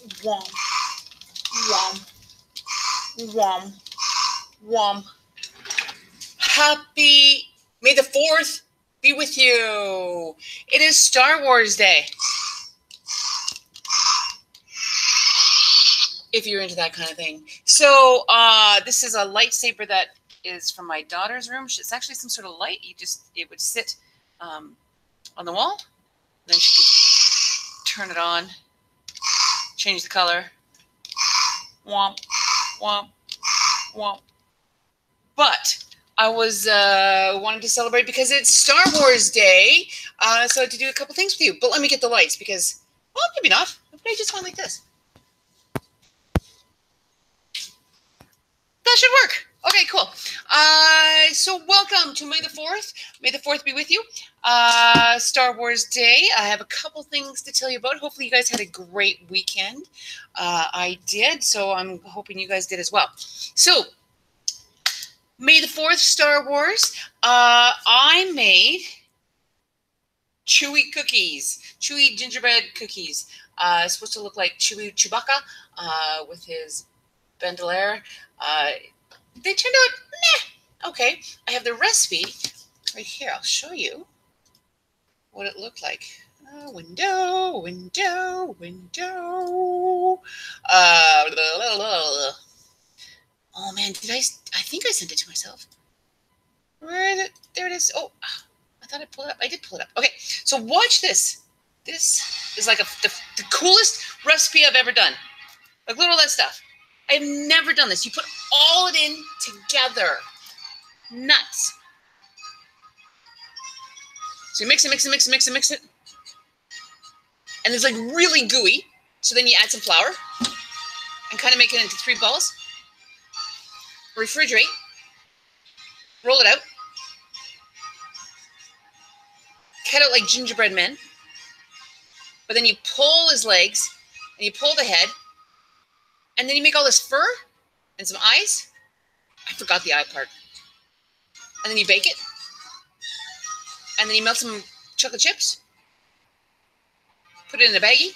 Womp, womp, womp, womp. Happy May the 4th be with you. It is Star Wars Day. If you're into that kind of thing. So this is a lightsaber that is from my daughter's room. It's actually some sort of light. It would sit on the wall. Then she could turn it on, change the color. Womp, womp, womp. But I was wanting to celebrate because it's Star Wars Day. So I had to do a couple things with you. But let me get the lights because, well, maybe not. Maybe I just went like this. That should work. Okay, cool. So welcome to May the 4th. May the 4th be with you. Star Wars Day. I have a couple things to tell you about. Hopefully you guys had a great weekend. I did, so I'm hoping you guys did as well. So, May the 4th, Star Wars. I made Chewy cookies. Chewy gingerbread cookies. It's supposed to look like Chewbacca with his bandolier. They turned out meh. Okay, I have the recipe right here. I'll show you what it looked like. Window. Oh man, I think I sent it to myself. Where is it? There it is. Oh, I thought I pulled it up. I did pull it up. Okay, so watch this. This is like the coolest recipe I've ever done. Like, look at all that stuff. I've never done this. You put all it in together. Nuts. So you mix it. And it's like really gooey. So then you add some flour and kind of make it into 3 balls. Refrigerate. Roll it out. Cut out like gingerbread men. But then you pull his legs and you pull the head. And then you make all this fur and some eyes. I forgot the eye part. And then you bake it. And then you melt some chocolate chips. Put it in a baggie.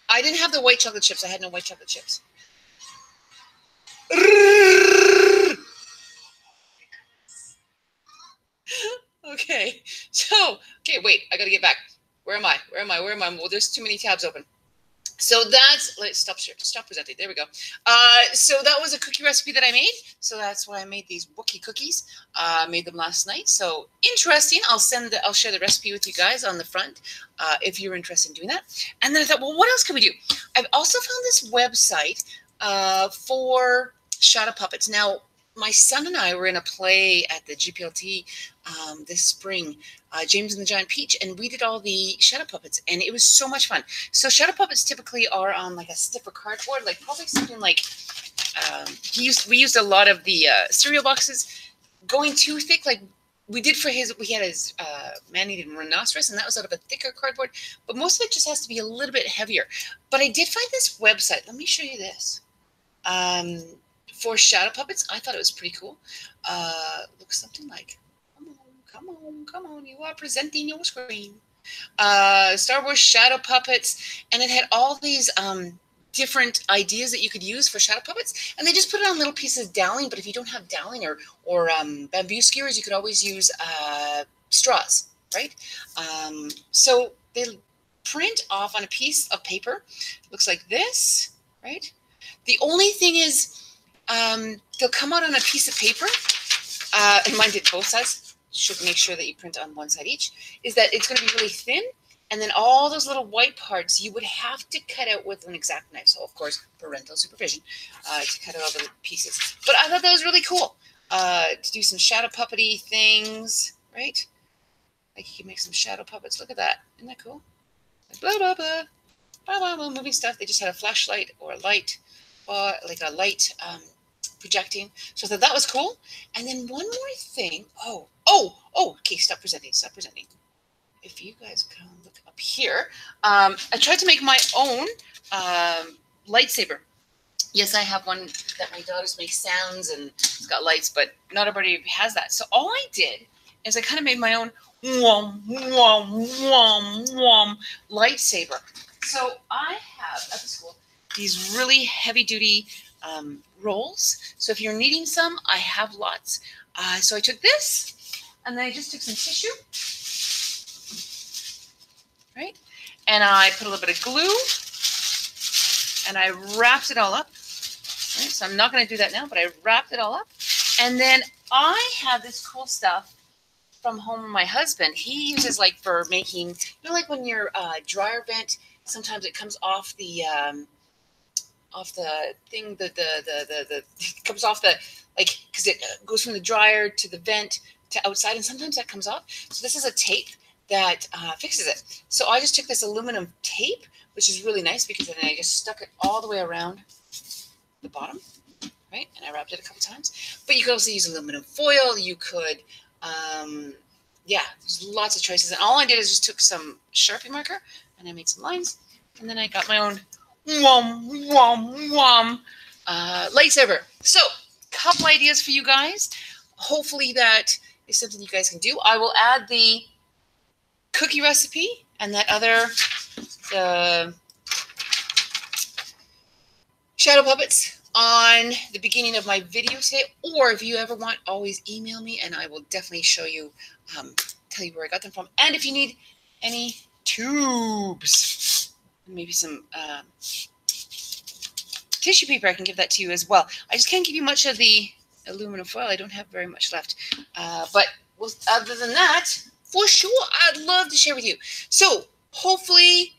I didn't have the white chocolate chips. I had no white chocolate chips. Okay. So, wait. I got to get back. Where am I? Well, there's too many tabs open. So let's stop presenting. There we go. So that was a cookie recipe that I made. So that's why I made these Wookiee cookies. Made them last night. So interesting. I'll share the recipe with you guys on the front if you're interested in doing that. And then I thought, well, what else can we do? I've also found this website for shadow puppets. Now, my son and I were in a play at the GPLT this spring, James and the Giant Peach, and we did all the shadow puppets, and it was so much fun. So shadow puppets typically are on like a stiffer cardboard, like probably something like we used a lot of the cereal boxes going too thick, like we did for his. We had his man-eating rhinoceros, and that was out of a thicker cardboard. But most of it just has to be a little bit heavier. But I did find this website. Let me show you this. For shadow puppets, I thought it was pretty cool. Looks something like, come on, you are presenting your screen. Star Wars shadow puppets, and it had all these different ideas that you could use for shadow puppets, and they just put it on little pieces of doweling. But if you don't have doweling or bamboo skewers, you could always use straws, right? So they print off on a piece of paper. Looks like this, right? The only thing is, they'll come out on a piece of paper, and mine did both sides. Should make sure that you print on one side each. Is that it's going to be really thin, and then all those little white parts you would have to cut out with an X-Acto knife. So of course, parental supervision to cut out all the pieces. But I thought that was really cool to do some shadow puppety things, right? Like you can make some shadow puppets. Look at that, isn't that cool? Like blah blah blah, blah blah blah, moving stuff. They just had a flashlight or a light, or like a light. Projecting. So I thought that was cool. And then one more thing. Okay, stop presenting. If you guys come look up here, I tried to make my own lightsaber. Yes, I have one that my daughters make sounds and it's got lights, but not everybody has that. So all I did is I kind of made my own whom, whum, whum, whum lightsaber. So I have at the school these really heavy-duty rolls. So if you're needing some, I have lots. So I took this, and then I just took some tissue, right? And I put a little bit of glue, and I wrapped it all up. Right? So I'm not going to do that now, but I wrapped it all up. And then I have this cool stuff from home with my husband. He uses like for making, you know, like when your dryer vent, sometimes it comes off the thing, the it comes off the, like, because it goes from the dryer to the vent to outside, and sometimes that comes off. So this is a tape that fixes it. So I just took this aluminum tape, which is really nice, because then I just stuck it all the way around the bottom, right? And I wrapped it a couple times. But you could also use aluminum foil. You could, yeah, there's lots of choices. And all I did is just took some Sharpie marker and I made some lines. And then I got my own lightsaber. So, couple ideas for you guys. Hopefully that is something you guys can do. I will add the cookie recipe and that other, the shadow puppets, on the beginning of my video today. Or if you ever want, always email me and I will definitely show you, tell you where I got them from. And if you need any tubes, maybe some tissue paper, I can give that to you as well. I just can't give you much of the aluminum foil. I don't have very much left. But other than that, for sure, I'd love to share with you. So hopefully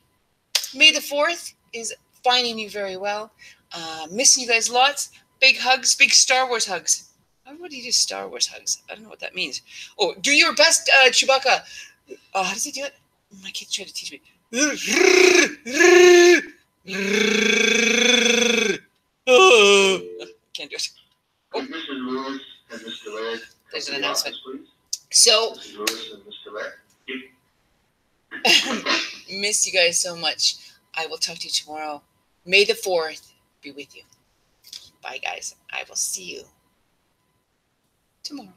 May the 4th is finding you very well. Missing you guys lots. Big hugs, big Star Wars hugs. Everybody does Star Wars hugs. I don't know what that means. Oh, do your best, Chewbacca. How does he do it? My kids tried to teach me. Can't do it. Oh. Mr. Lewis and Mr. Ed, there's an announcement. So, Mr. Lewis and Mr. Ed. Miss you guys so much. I will talk to you tomorrow. May the 4th be with you. Bye, guys. I will see you tomorrow.